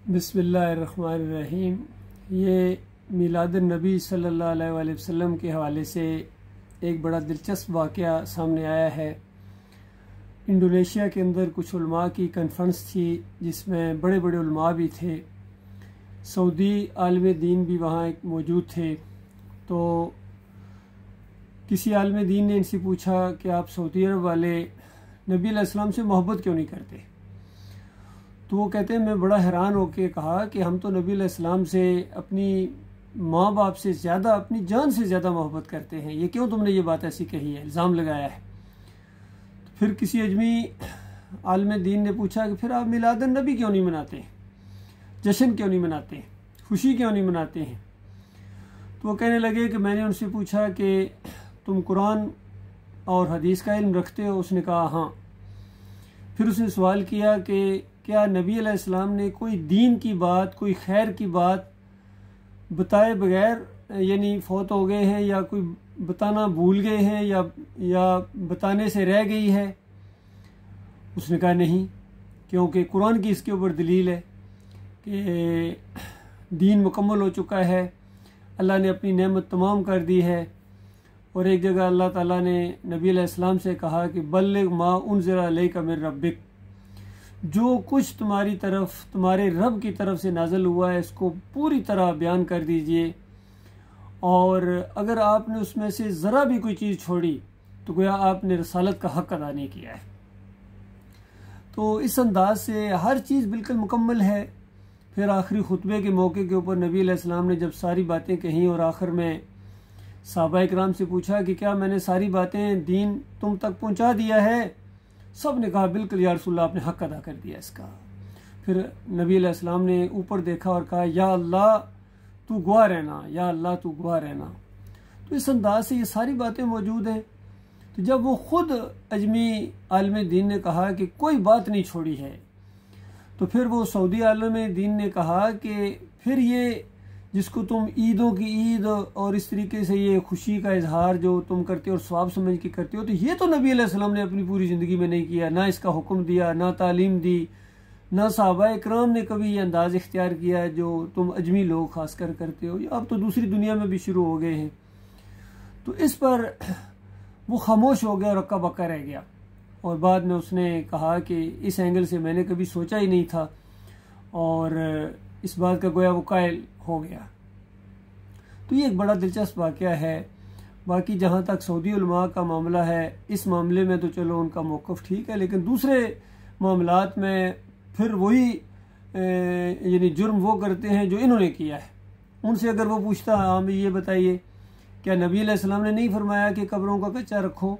बिस्मिल्लाहिर्रहमानिर्रहीम। ये मिलादुन्नबी सल्लल्लाहु अलैहि वसल्लम के हवाले से एक बड़ा दिलचस्प वाक़या सामने आया है। इंडोनेशिया के अंदर कुछ उलमा की कॉन्फ्रेंस थी जिसमें बड़े बड़े उलमा भी थे, सऊदी आलिम दीन भी वहाँ एक मौजूद थे। तो किसी आलिम दीन ने इनसे पूछा कि आप सऊदी अरब वाले नबी अलैहिस्सलाम से मोहब्बत क्यों नहीं करते। तो वो कहते हैं, मैं बड़ा हैरान होकर कहा कि हम तो नबी अलैहिस्सलाम से अपनी माँ बाप से ज़्यादा, अपनी जान से ज़्यादा मोहब्बत करते हैं, ये क्यों तुमने ये बात ऐसी कही है, इल्ज़ाम लगाया है। तो फिर किसी अजमी आलिम दीन ने पूछा कि फिर आप मिलादुन नबी क्यों नहीं मनाते, जश्न क्यों नहीं मनाते, खुशी क्यों नहीं मनाते हैं। तो वो कहने लगे कि मैंने उनसे पूछा कि तुम कुरान और हदीस का इल्म रखते हो। उसने कहा हाँ। फिर उसने सवाल किया कि क्या नबी अलैहिस्सलाम ने कोई दीन की बात, कोई खैर की बात बताए बगैर, यानी फौत हो गए हैं या कोई बताना भूल गए हैं या बताने से रह गई है। उसने कहा नहीं, क्योंकि कुरान की इसके ऊपर दलील है कि दीन मुकम्मल हो चुका है, अल्लाह ने अपनी नेमत तमाम कर दी है। और एक जगह अल्लाह ताला ने नबी अलैहिस्सलाम से कहा कि बल्लिग मा उनज़िला अलैका मिन रब्बिक, जो कुछ तुम्हारी तरफ, तुम्हारे रब की तरफ से नाज़िल हुआ है, इसको पूरी तरह बयान कर दीजिए। और अगर आपने उसमें से ज़रा भी कोई चीज़ छोड़ी तो गोया आपने रसालत का हक़ अदा नहीं किया है। तो इस अंदाज से हर चीज़ बिल्कुल मुकम्मल है। फिर आखिरी खुतबे के मौके के ऊपर नबी अलैहिस्सलाम ने जब सारी बातें कहीं और आखिर में सहाबा इकराम से पूछा कि क्या मैंने सारी बातें, दीन तुम तक पहुँचा दिया है। सब ने कहा बिल्कुल या रसूलल्लाह, आपने हक़ अदा कर दिया इसका। फिर नबी अलैहिस्सलाम ने ऊपर देखा और कहा या अल्लाह तू गवाह रहना, या अल्लाह तू गवाह रहना। तो इस अंदाज से ये सारी बातें मौजूद हैं। तो जब वो ख़ुद अजमी आलिम दीन ने कहा कि कोई बात नहीं छोड़ी है, तो फिर वो सऊदी आलिम दीन ने कहा कि फिर ये जिसको तुम ईदों की ईद और इस तरीके से ये खुशी का इजहार जो तुम करते हो और स्वाब समझ के करते हो, तो ये तो नबी अलैहिस्सलाम ने अपनी पूरी ज़िंदगी में नहीं किया, ना इसका हुक्म दिया, ना तालीम दी, ना सहाबा इकराम ने कभी ये अंदाज़ इख्तियार किया है जो तुम अजमी लोग ख़ास कर करते हो। अब तो दूसरी दुनिया में भी शुरू हो गए हैं। तो इस पर वो खामोश हो गया और अक्का बक्का रह गया। और बाद में उसने कहा कि इस एंगल से मैंने कभी सोचा ही नहीं था, और इस बात का गोया वो कायल हो गया। तो ये एक बड़ा दिलचस्प वाक़या है। बाकी जहाँ तक सऊदी उलमा का मामला है, इस मामले में तो चलो उनका मौक़िफ़ ठीक है, लेकिन दूसरे मामलात में फिर वही यानी जुर्म वो करते हैं जो इन्होंने किया है। उनसे अगर वो पूछता, हाँ भाई ये बताइए, क्या नबी अलैहिस्सलाम ने नहीं फरमाया कि कब्रों का कच्चा रखो,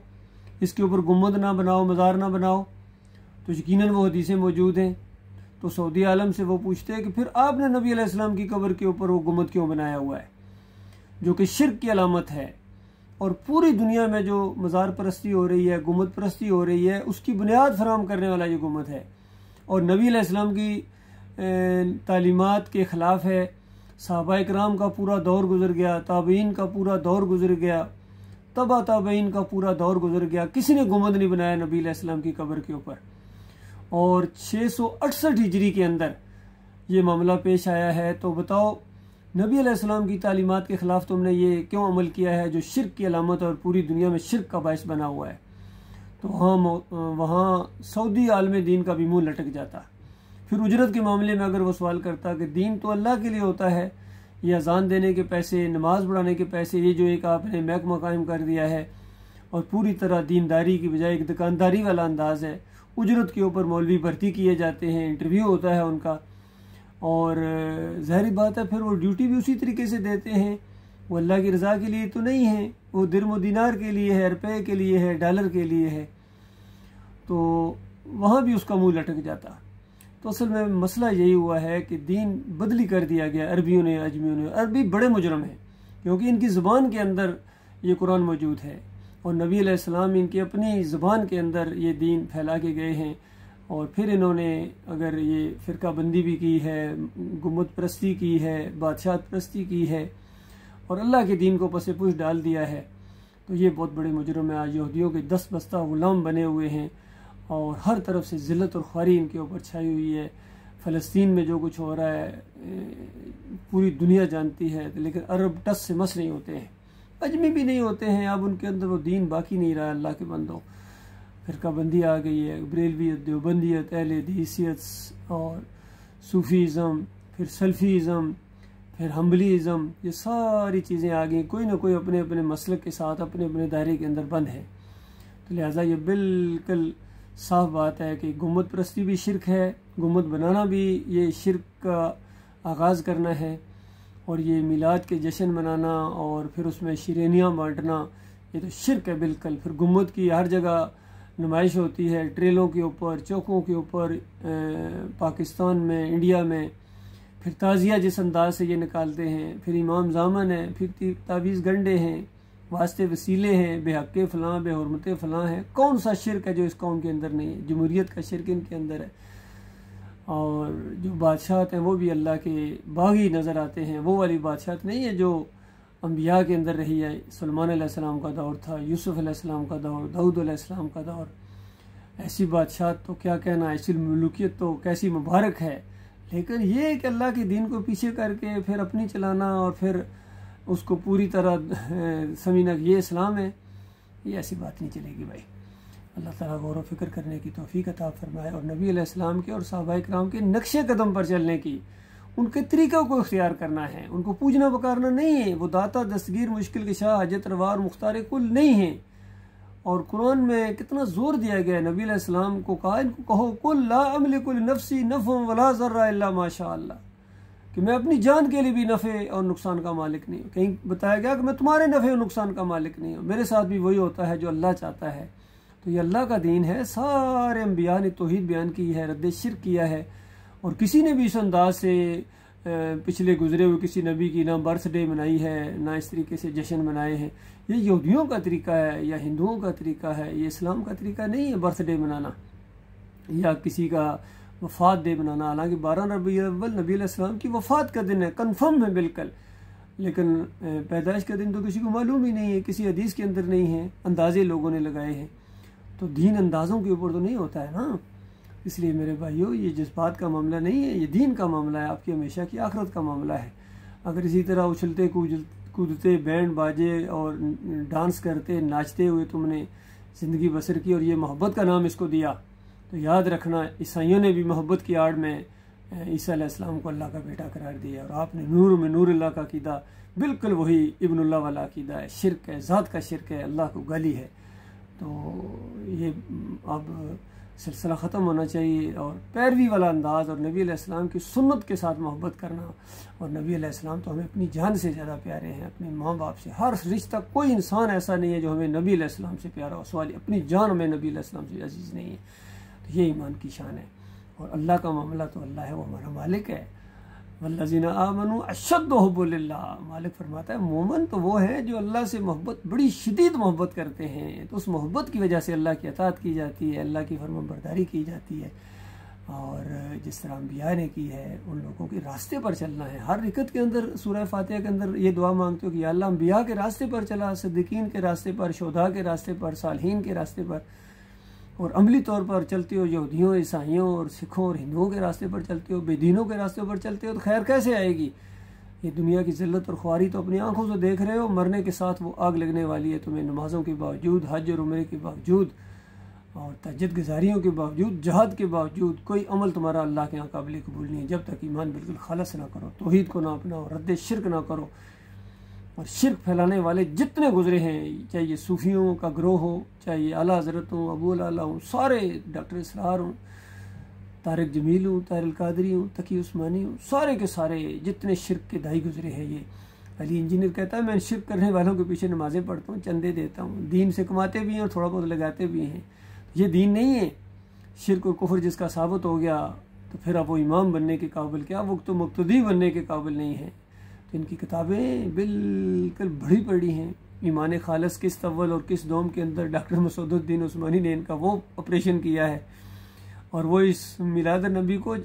इसके ऊपर गुम्बद ना बनाओ, मज़ार ना बनाओ। तो यकीनन वो हदीसें मौजूद हैं। तो सऊदी आलम से वो पूछते हैं कि फिर आपने नबी अलैहिस्सलाम की कब्र के ऊपर वो गुम्बद क्यों बनाया हुआ है, जो कि शिर्क की अलामत है। और पूरी दुनिया में जो मज़ार परस्ती हो रही है, गुम्बद परस्ती हो रही है, उसकी बुनियाद फराहम करने वाला ये गुम्बद है और नबी अलैहिस्सलाम की तालीमात के ख़िलाफ़ है। सहाबा इकराम का पूरा दौर गुजर गया, ताबईन का पूरा दौर गुजर गया, तबा ताबईन का पूरा दौर गुजर गया, किसी ने गुम्बद नहीं बनाया नबी अलैहिस्सलाम की कब्र के ऊपर। और 668 हिजरी के अंदर ये मामला पेश आया है। तो बताओ, नबी अलैहिस्सलाम की तालीमात के ख़िलाफ़ तुमने ये क्यों अमल किया है जो शिर्क की अलामत और पूरी दुनिया में शिर्क का बायस बना हुआ है। तो वहाँ सऊदी आलिम दीन का भी मुँह लटक जाता। फिर उजरत के मामले में अगर वो सवाल करता कि दीन तो अल्लाह के लिए होता है, ये अजान देने के पैसे, नमाज़ पढ़ाने के पैसे, ये जो एक आपने महकमा कायम कर दिया है और पूरी तरह दीनदारी की बजाय एक दुकानदारी वाला अंदाज़ है। उजरत के ऊपर मौलवी भर्ती किए जाते हैं, इंटरव्यू होता है उनका, और ज़ाहिर बात है फिर वो ड्यूटी भी उसी तरीके से देते हैं। वो अल्लाह की रज़ा के लिए तो नहीं है, वो दिरम व दिनार के लिए है, रुपये के लिए है, डॉलर के लिए है। तो वहाँ भी उसका मुँह लटक जाता। तो असल में मसला यही हुआ है कि दीन बदली कर दिया गया अरबियों ने, अजमियों ने। अरबी बड़े मुजरम हैं क्योंकि इनकी ज़ुबान के अंदर ये कुरान मौजूद है और नबी अलैहिस्सलाम इनकी अपनी ज़ुबान के अंदर ये दीन फैला के गए हैं। और फिर इन्होंने अगर ये फ़िरका बंदी भी की है, गुम्बद परस्ती की है, बादशाह परस्ती की है और अल्लाह के दीन को पसे पुश डाल दिया है, तो ये बहुत बड़े मुजरम है। आज यहूदियों के 10 बस्ता गुलाम बने हुए हैं और हर तरफ से ज़िल्लत और ख्वारी इनके ऊपर छाई हुई है। फ़लस्तीन में जो कुछ हो रहा है पूरी दुनिया जानती है, लेकिन अरब टस से मस नहीं होते हैं, अजमी भी नहीं होते हैं। अब उनके अंदर वो दीन बाकी नहीं रहा। अल्लाह के बंदो, फ़िरक़ाबंदी आ गई है, बरेलवियत, देवबंदियत, अहले हदीसियत और सूफ़ीज़म, फिर सल्फ़ीज़म, फिर हम्बलीज़म, ये सारी चीज़ें आ गई। कोई ना कोई अपने अपने मसलक के साथ अपने अपने दायरे के अंदर बंद है। तो लिहाजा ये बिल्कुल साफ बात है कि गुम्मत परस्ती भी शिरक है, गुम्मत बनाना भी ये शिरक का आगाज़ करना है, और ये मिलाद के जश्न मनाना और फिर उसमें शिरेनियाँ बांटना, ये तो शिरक है बिल्कुल। फिर गुम्मत की हर जगह नुमाइश होती है, ट्रेलों के ऊपर, चौकों के ऊपर, पाकिस्तान में, इंडिया में। फिर ताज़िया जिस अंदाज से ये निकालते हैं, फिर इमाम ज़ामन है, फिर तावीज़ गंडे हैं, वास्ते वसीले हैं, बेहक़ फ़लाँ, बेहुरमत फ़लाँ हैं। कौन सा शिरक है जो इस कौम के अंदर नहीं है? जमहूरियत का शिरक इनके अंदर है। और जो बादशाह हैं वो भी अल्लाह के बागी नज़र आते हैं। वो वाली बादशाह नहीं है जो अम्बिया के अंदर रही है। सुलेमान अलैहिस्सलाम का दौर था, यूसुफ अलैहिस्सलाम का दौर, दाऊद अलैहिस्सलाम का दौर। ऐसी बादशाह तो क्या कहना, ऐसी मलूकियत तो कैसी मुबारक है। लेकिन ये कि अल्लाह के दीन को पीछे करके फिर अपनी चलाना और फिर उसको पूरी तरह समझना कि ये इस्लाम है, ये ऐसी बात नहीं चलेगी भाई। अल्लाह ताला गौर व फिक्र करने की तौफीक अता फरमाए और नबी अलैहिस्सलाम के और सहाबाए किराम के नक्शे कदम पर चलने की, उनके तरीक़ों को इख्तियार करना है। उनको पूजना पुकारना नहीं है। वो दाता, दस्तगीर, मुश्किल कुशा, हजत रवा और मुख्तार कुल नहीं है। और कुरान में कितना जोर दिया गया है। नबी अलैहिस्सलाम को कहा, इनको कहो कुल ला अमलिकु लिनफ्सी नफ़अन वला ज़र्रा इल्ला माशा अल्लाह, कि मैं अपनी जान के लिए भी नफ़े और नुकसान का मालिक नहीं हूँ। कहीं बताया गया कि मैं तुम्हारे नफ़े और नुकसान का मालिक नहीं हूँ, मेरे साथ भी वही होता है जो अल्लाह चाहता है। तो ये अल्लाह का दीन है। सारे अम्बिया ने तौहीद बयान की है, रद्द शिर्क किया है, और किसी ने भी इस अंदाज से पिछले गुजरे हुए किसी नबी की ना बर्थडे मनाई है, ना इस तरीके से जश्न मनाए हैं। ये यहूदियों का तरीका है या हिंदुओं का तरीका है, ये इस्लाम का तरीका नहीं है बर्थडे मनाना या किसी का वफ़ात डे मनाना। हालांकि 12 रबीउल अव्वल नबी अलैहिस्सलाम की वफ़ात का दिन है, कन्फर्म है बिल्कुल, लेकिन पैदाइश का दिन तो किसी को मालूम ही नहीं है, किसी हदीस के अंदर नहीं है, अंदाजे लोगों ने लगाए हैं। तो दीन अंदाज़ों के ऊपर तो नहीं होता है ना। इसलिए मेरे भाइयों, ये जज्बात का मामला नहीं है, ये दीन का मामला है, आपकी हमेशा की आखिरत का मामला है। अगर इसी तरह उछलते कूदते बैंड बाजे और डांस करते नाचते हुए तुमने ज़िंदगी बसर की और ये मोहब्बत का नाम इसको दिया, तो याद रखना ईसाइयों ने भी मोहब्बत की आड़ में ईसा अलैहिस्सलाम को अल्लाह का बेटा करार दिया, और आपने नूर में नूर अल्लाह का अकीदा बिल्कुल वही इब्नुल्लाह वाला अकीदा है, शिरक है, ज़ात का शिरक है, अल्लाह को गाली है। तो ये अब सिलसिला ख़त्म होना चाहिए और पैरवी वाला अंदाज़ और नबी अलैहिस्सलाम की सुन्नत के साथ मोहब्बत करना। और नबी अलैहिस्सलाम तो हमें अपनी जान से ज़्यादा प्यारे हैं, अपने माँ बाप से। हर रिश्ता, कोई इंसान ऐसा नहीं है जो हमें नबी अलैहिस्सलाम से प्यारा हो। सवाल अपनी जान हमें नबी अलैहिस्सलाम से अजीज़ नहीं है। तो ये ईमान की शान है। और अल्लाह का मामला तो अल्लाह है, वो हमारा मालिक है। वल्लज़ीना आमनू अशद्दु हुब्बुलिल्लाह, मालिक फरमाता है मोमन तो वो है जो अल्लाह से मोहब्बत, बड़ी शदीद मोहब्बत करते हैं। तो उस मोहब्बत की वजह से अल्लाह की अताअत की जाती है, अल्लाह की फरमाबरदारी की जाती है। और जिस तरह अम्बिया ने की है, उन लोगों के रास्ते पर चलना है। हर रिकत के अंदर सूरह फातिहा के अंदर ये दुआ मांगते हो कि या अल्लाह अम्बिया के रास्ते पर चला, सिद्दीकीन के रास्ते पर, शुहदा के रास्ते पर, सालिहीन के रास्ते पर, और अमली तौर पर चलते हो यहूदियों, ईसाइयों और सिखों और हिंदुओं के रास्ते पर चलते हो, बेदीनों के रास्ते पर चलते हो, तो खैर कैसे आएगी? ये दुनिया की ज़िल्लत और ख्वारी तो अपनी आंखों से देख रहे हो। मरने के साथ वो आग लगने वाली है तुम्हें, नमाज़ों के बावजूद, हज और उम्रे के बावजूद, और तहज्जुद गुज़ारियों के बावजूद, जहाद के बावजूद, कोई अमल तुम्हारा अल्लाह के यहाँ काबिल कबूल नहीं है जब तक ईमान बिल्कुल खालस ना करो, तौहीद को ना अपनाओ, रद्द शिरक ना करो। और शिरक फैलाने वाले जितने गुजरे हैं, चाहे ये सूफियों का ग्रोह हो, चाहे ये आला हज़रत हूँ, अबू आला हूँ, सारे डॉक्टर इसरार हूँ, तारिक जमील हूँ, तारिल कादरी हूँ, तकी उस्मानी हूँ, सारे के सारे जितने शिरक के दाई गुजरे हैं। ये अली इंजीनियर कहता है मैं शिरक करने वालों के पीछे नमाज़ें पढ़ता हूँ, चंदे देता हूँ, दीन से कमाते भी हैं और थोड़ा बहुत लगाते भी हैं। ये दीन नहीं है। शिरक और कुफ्र जिसका साबित हो गया तो फिर अब वो इमाम बनने के काबिल क्या, वो तो मुक्तदी बनने के काबिल नहीं है। तो इनकी किताबें बिल्कुल बड़ी पड़ी हैं। ईमान खालस किस अव्वल और किस दोम के अंदर डॉक्टर मसूदुद्दीन उस्मानी ने इनका वो ऑपरेशन किया है। और वो इस मिलाद नबी को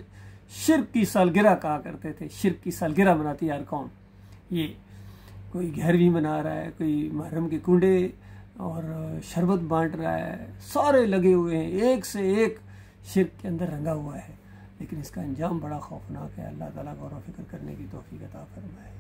शिरक की सालगिरह कहा करते थे। शिरक की सालगिरह मनाती यार कौन? ये कोई 11वीं मना रहा है, कोई मुहर्रम के कुंडे और शरबत बांट रहा है, सारे लगे हुए हैं, एक से एक शिरक के अंदर रंगा हुआ है। लेकिन इसका अंजाम बड़ा खौफनाक है। अल्लाह ताला गौर व फिक्र करने की तौफीक अता फरमाए।